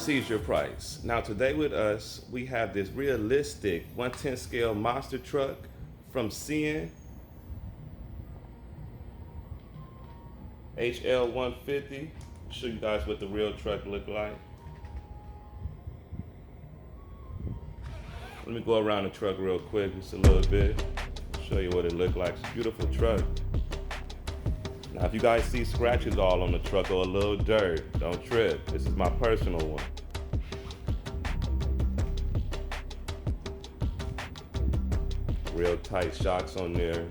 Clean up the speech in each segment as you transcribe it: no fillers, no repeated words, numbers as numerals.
Sees Your Price. Now today with us, we have this realistic 110 scale monster truck from CN HL 150. Show you guys what the real truck look like. Let me go around the truck real quick, just a little bit. Show you what it look like. It's a beautiful truck. Now, if you guys see scratches all on the truck or a little dirt, don't trip. This is my personal one. Real tight shocks on there.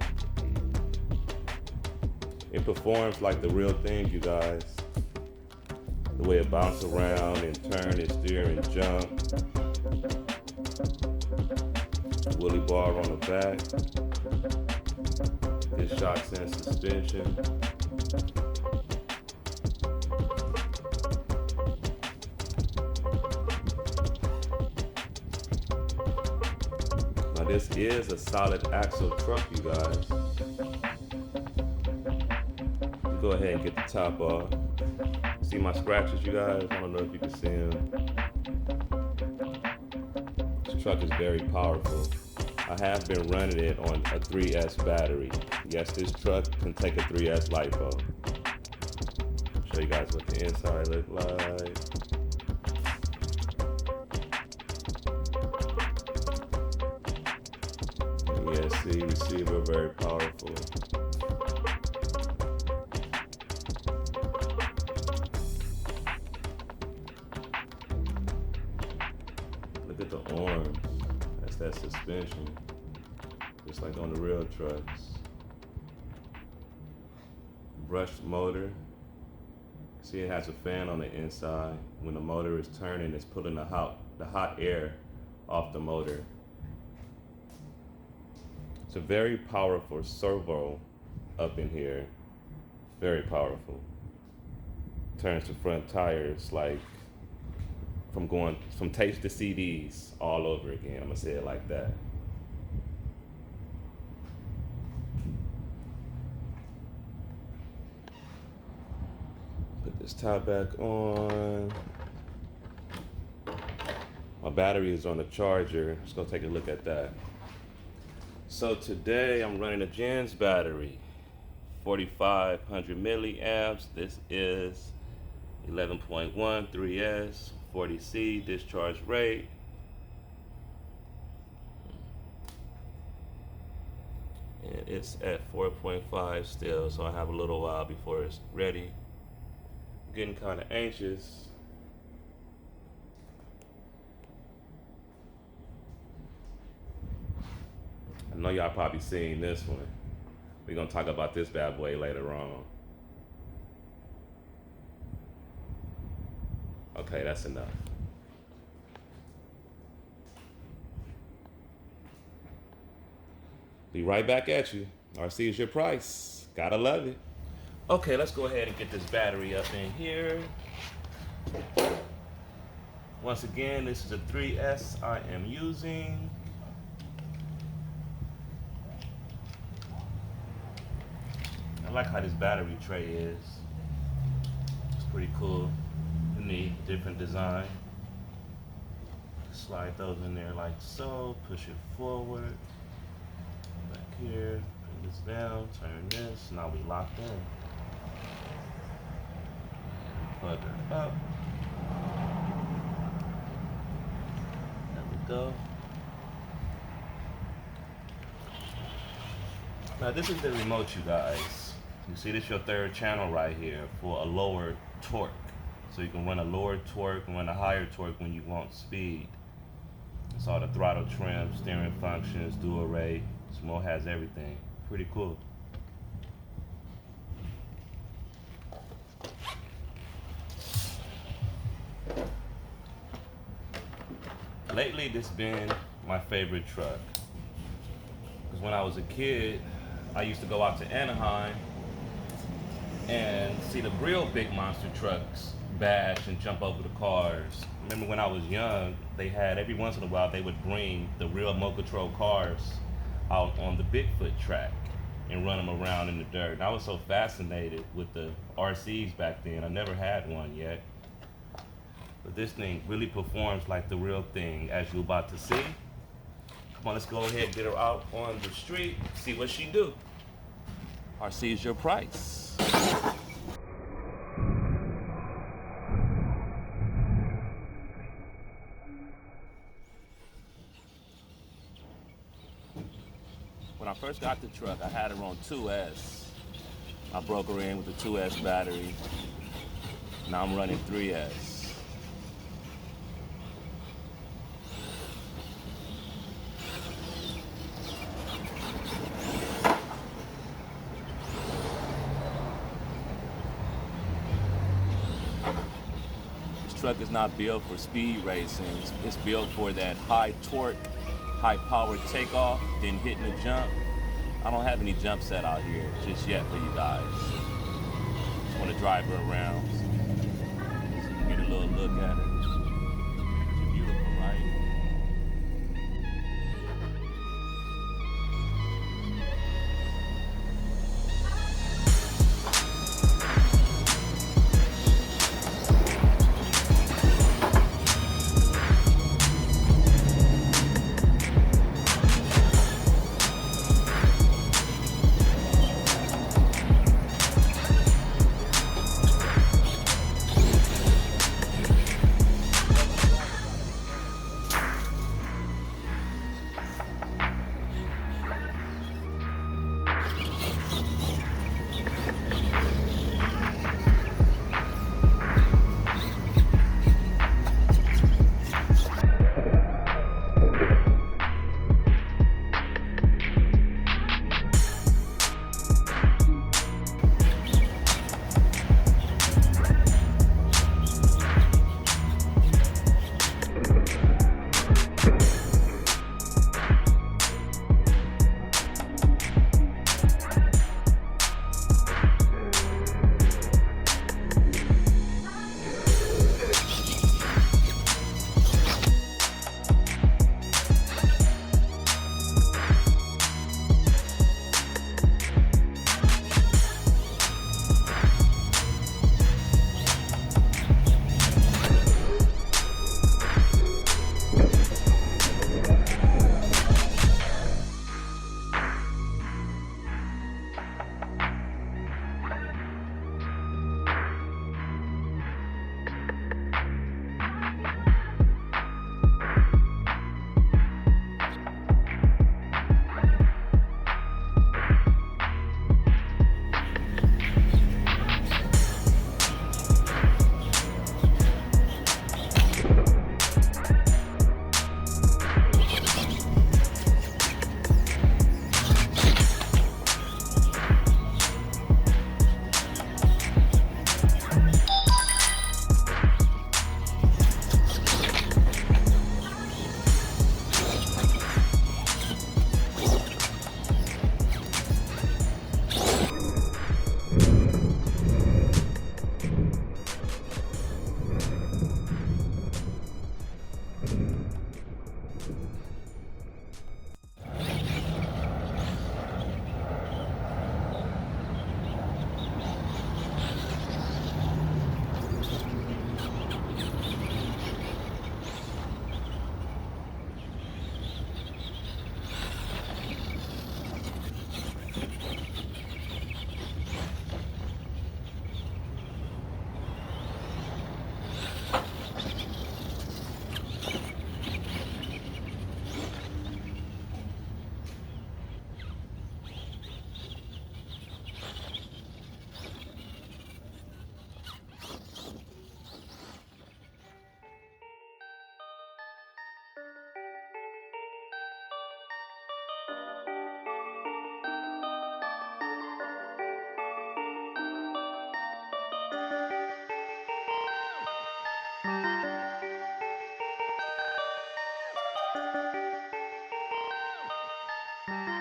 It performs like the real thing, you guys. The way it bounces around and turn and steer and jump. Woolly bar on the back. Good shocks and suspension. Now this is a solid axle truck, you guys. Go ahead and get the top off. See my scratches, you guys? I don't know if you can see them. This truck is very powerful. I have been running it on a 3S battery. Yes, this truck can take a 3S LiPo. Show you guys what the inside look like. ESC receiver, very powerful. Look at the arms. That's that suspension. Just like on the real trucks. Brushed motor. See, it has a fan on the inside. When the motor is turning, it's pulling the hot air off the motor. It's a very powerful servo up in here. Very powerful. Turns the front tires like from tapes to CDs all over again. I'm gonna say it like that. Put this top back on. My battery is on the charger. Let's go take a look at that. So today I'm running a Gens battery, 4,500 milliamps. This is 11.1 3S, 40C discharge rate. And it's at 4.5 still, so I have a little while before it's ready. I'm getting kind of anxious. I know y'all probably seen this one. We're gonna talk about this bad boy later on. Okay, that's enough. Be right back at you. RC is your price. Gotta love it. Okay, let's go ahead and get this battery up in here. Once again, this is a 3S I am using. I like how this battery tray is. It's pretty cool. Neat, different design. Slide those in there like so. Push it forward. Back here. Bring this down. Turn this. Now we locked in. Plug her up. There we go. Now this is the remote, you guys. You see this your third channel right here for a lower torque. So you can run a lower torque and run a higher torque when you want speed. It's all the throttle trim, steering functions, dual rate. This remote has everything. Pretty cool. Lately, this has been my favorite truck. Because when I was a kid, I used to go out to Anaheim and see the real big monster trucks bash and jump over the cars. Remember when I was young, they had, every once in a while, they would bring the real Mocatrol cars out on the Bigfoot track and run them around in the dirt. And I was so fascinated with the RCs back then. I never had one yet. But this thing really performs like the real thing, as you're about to see. Come on, let's go ahead and get her out on the street, see what she do. RC is your price. When I first got the truck, I had her on 2S. I broke her in with the 2S battery. Now I'm running 3S. This truck is not built for speed racing. It's built for that high torque, high power takeoff, then hitting the jump. I don't have any jump set out here just yet for you guys. Just want to drive her around so you can get a little look at her. She's beautiful, right?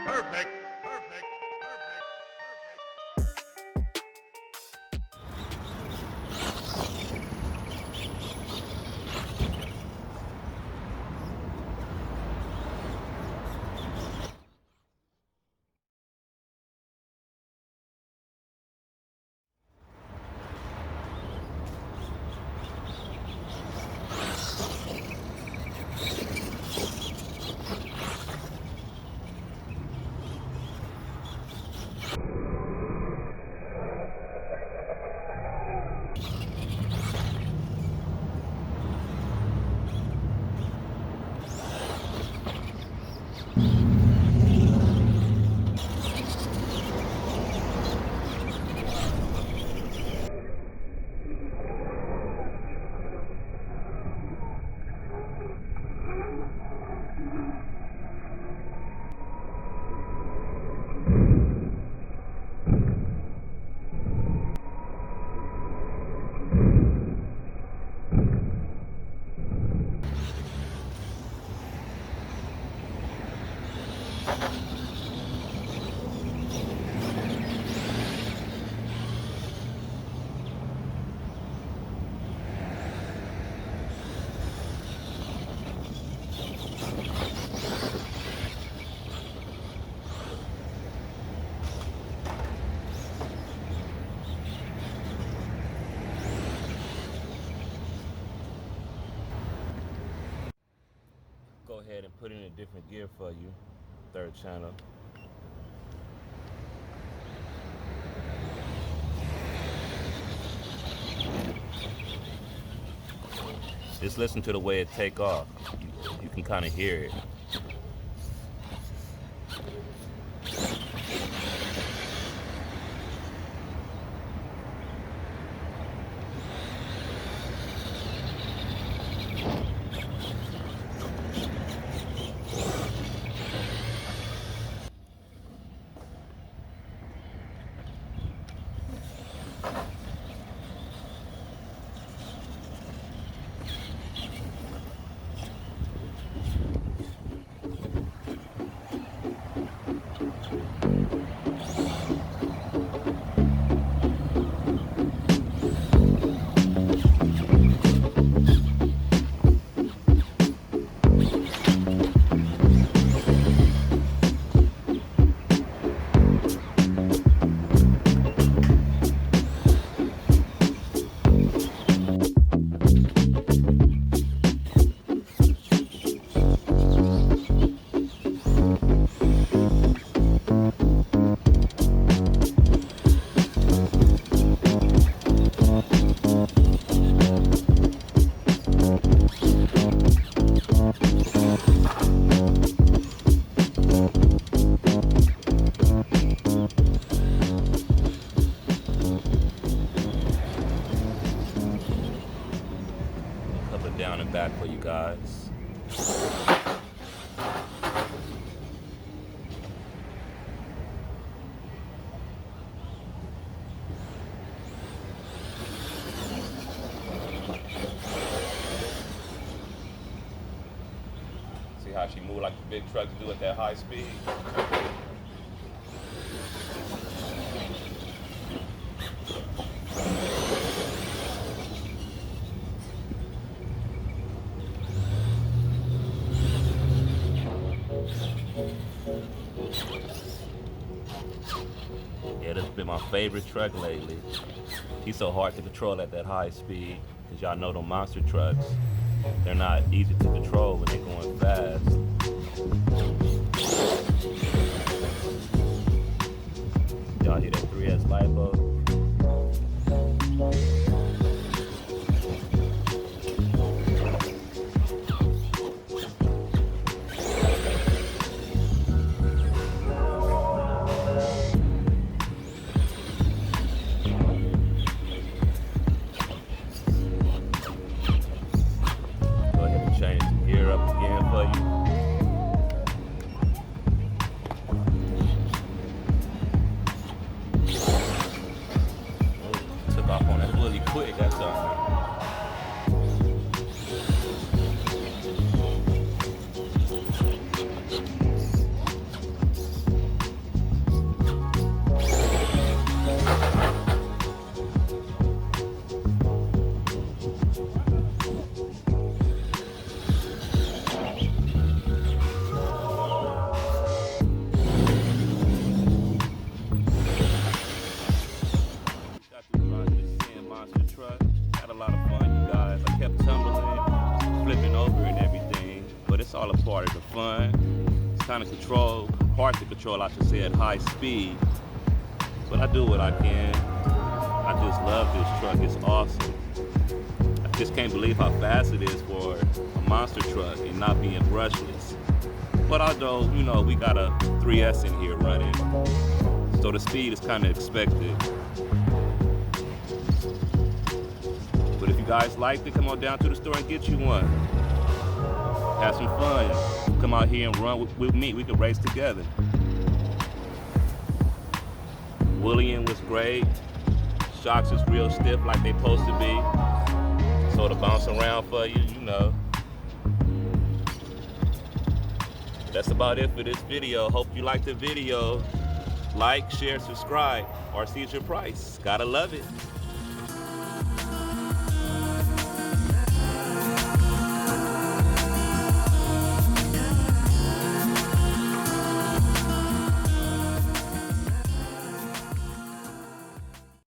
Perfect. Perfect. Perfect. Go ahead and put in a different gear for you, third channel. Just listen to the way it take off. You can kind of hear it. Down and back for you guys. See how she moved like the big trucks do at that high speed? Yeah, this has been my favorite truck lately. He's so hard to control at that high speed, because y'all know them monster trucks, they're not easy to control when they're going fast. Y'all hear that 3S LiPo? Quick, that's all. It's all a part of the fun. It's kind of hard to control, I should say, at high speed. But I do what I can. I just love this truck, it's awesome. I just can't believe how fast it is for a monster truck and not being brushless. But although, you know, we got a 3S in here running, so the speed is kind of expected. But if you guys liked it, come on down to the store and get you one. Have some fun. Come out here and run with me. We could race together. Willian was great. Shocks is real stiff like they supposed to be. So to bounce around for you, you know. That's about it for this video. Hope you liked the video. Like, share, subscribe. RC is your price. Gotta love it.